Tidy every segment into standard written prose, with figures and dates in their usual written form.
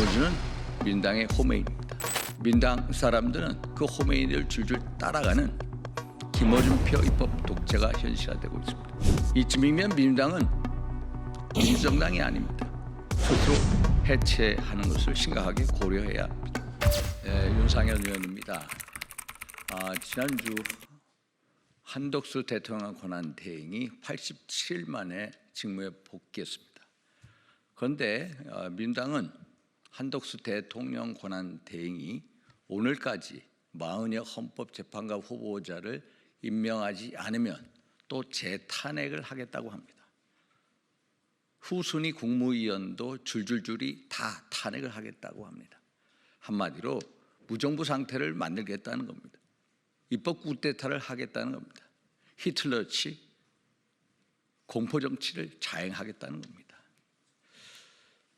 김어준은 민당의 호메인입니다. 민당 사람들은 그 호메인을 줄줄 따라가는 김어준표 입법 독재가 현실화되고 있습니다. 이쯤이면 민당은 민주정당이 아닙니다. 스스로 해체하는 것을 심각하게 고려해야 합니다. 윤상현 의원입니다. 지난주 한덕수 대통령 권한 대행이 87일 만에 직무에 복귀했습니다. 그런데 민당은 한덕수 대통령 권한 대행이 오늘까지 40여 헌법재판관 후보자를 임명하지 않으면 또 재탄핵을 하겠다고 합니다. 후순위 국무위원도 줄줄줄이 다 탄핵을 하겠다고 합니다. 한마디로 무정부 상태를 만들겠다는 겁니다. 입법 쿠데타를 하겠다는 겁니다. 히틀러치 공포정치를 자행하겠다는 겁니다.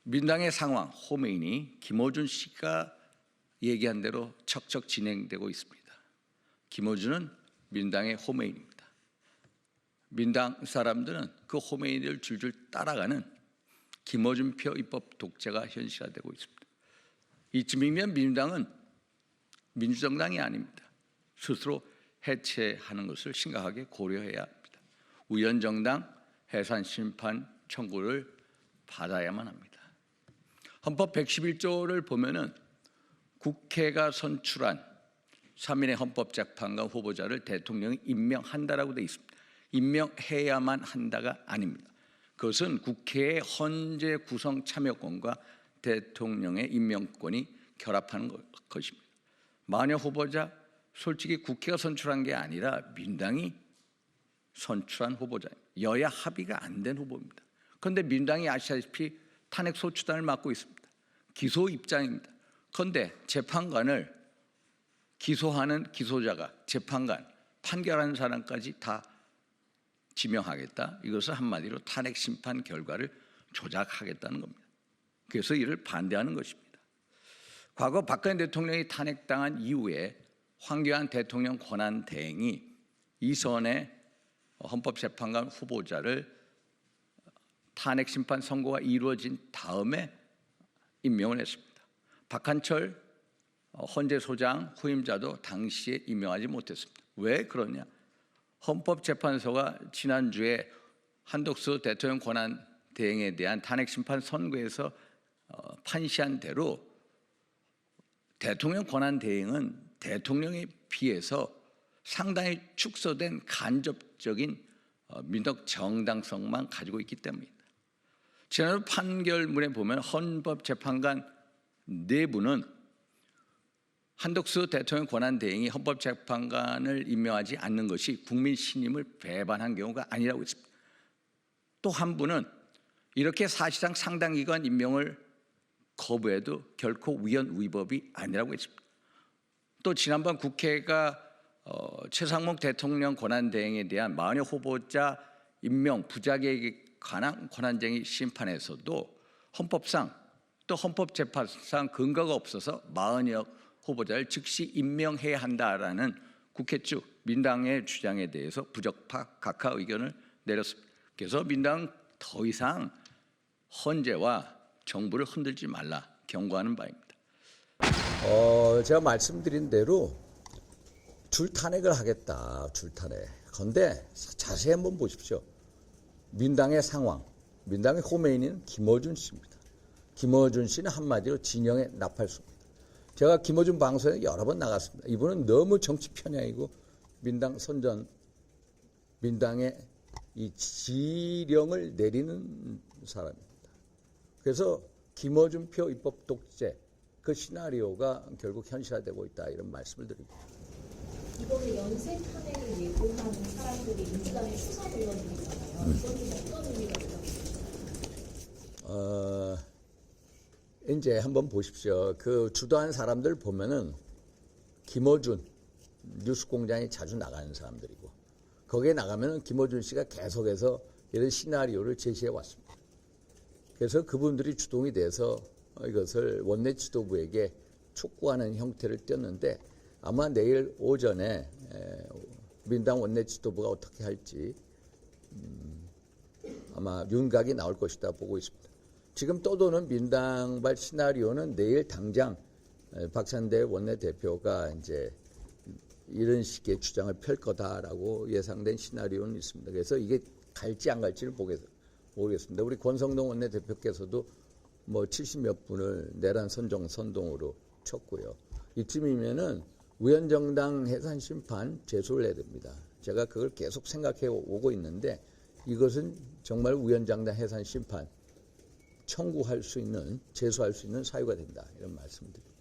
민당의 상황, 호메인이 김어준 씨가 얘기한 대로 척척 진행되고 있습니다. 김어준은 민당의 호메인입니다. 민당 사람들은 그 호메인을 줄줄 따라가는 김어준표 입법 독재가 현실화되고 있습니다. 이쯤이면 민당은 민주정당이 아닙니다. 스스로 해체하는 것을 심각하게 고려해야 합니다. 우연정당 해산심판 청구를 받아야만 합니다. 헌법 111조를 보면은 국회가 선출한 3인의 헌법재판관 후보자를 대통령이 임명한다라고 되어 있습니다. 임명해야만 한다가 아닙니다. 그것은 국회의 헌재 구성 참여권과 대통령의 임명권이 결합하는 것입니다. 만약 후보자, 솔직히 국회가 선출한 게 아니라 민당이 선출한 후보자입니다. 여야 합의가 안 된 후보입니다. 그런데 민당이 아시다시피 탄핵 소추단을 맡고 있습니다. 기소 입장입니다. 그런데 재판관을 기소하는 기소자가 재판관, 판결하는 사람까지 다 지명하겠다. 이것을 한마디로 탄핵 심판 결과를 조작하겠다는 겁니다. 그래서 이를 반대하는 것입니다. 과거 박근혜 대통령이 탄핵당한 이후에 황교안 대통령 권한 대행이 이선의 헌법재판관 후보자를 탄핵 심판 선고가 이루어진 다음에 임명을 했습니다. 박한철 헌재소장 후임자도 당시에 임명하지 못했습니다. 왜 그러냐? 헌법재판소가 지난주에 한덕수 대통령 권한 대행에 대한 탄핵 심판 선고에서 판시한 대로 대통령 권한 대행은 대통령에 비해서 상당히 축소된 간접적인 민족 정당성만 가지고 있기 때문입니다. 지난주 판결문에 보면 헌법재판관 내부는 한덕수 대통령 권한 대행이 헌법재판관을 임명하지 않는 것이 국민 신임을 배반한 경우가 아니라고 했습니다. 또 한 분은 이렇게 사실상 상당기관 임명을 거부해도 결코 위헌위법이 아니라고 했습니다. 또 지난번 국회가 최상목 대통령 권한 대행에 대한 마녀 후보자 임명 부작위에 관한 권한쟁의 심판에서도 헌법상 또 헌법재판상 근거가 없어서 40여 후보자를 즉시 임명해야 한다라는 국회 측 민당의 주장에 대해서 부적파 각하 의견을 내렸습니다. 그래서 민당은 더 이상 헌재와 정부를 흔들지 말라 경고하는 바입니다. 제가 말씀드린 대로 줄탄핵을 하겠다. 줄탄핵. 그런데 자세히 한번 보십시오. 민당의 상황, 민당의 호메인은 김어준 씨입니다. 김어준 씨는 한마디로 진영의 나팔수입니다. 제가 김어준 방송에 여러 번 나갔습니다. 이분은 너무 정치 편향이고 민당 선전, 민당의 이 지령을 내리는 사람입니다. 그래서 김어준표 입법 독재 그 시나리오가 결국 현실화되고 있다 이런 말씀을 드립니다. 이번에 연쇄 탄핵을 예고하는 사람들이 민주당의 수석 의원들이잖아요. 이건 어떤 의미가 있다고 보십니까? 이제 한번 보십시오. 그 주도한 사람들 보면은 김어준 뉴스공장에 자주 나가는 사람들이고 거기에 나가면은 김어준 씨가 계속해서 이런 시나리오를 제시해 왔습니다. 그래서 그분들이 주동이 돼서 이것을 원내 지도부에게 촉구하는 형태를 띄었는데 아마 내일 오전에 민당 원내 지도부가 어떻게 할지 아마 윤곽이 나올 것이다 보고 있습니다. 지금 떠도는 민당발 시나리오는 내일 당장 박찬대 원내대표가 이제 이런 식의 주장을 펼 거다라고 예상된 시나리오는 있습니다. 그래서 이게 갈지 안 갈지를 모르겠습니다. 우리 권성동 원내대표께서도 뭐 70몇 분을 내란 선동으로 쳤고요. 이쯤이면은 우연정당 해산 심판 제소를 해야 됩니다. 제가 그걸 계속 생각해 오고 있는데 이것은 정말 우연정당 해산 심판 청구할 수 있는, 제소할 수 있는 사유가 된다. 이런 말씀드립니다.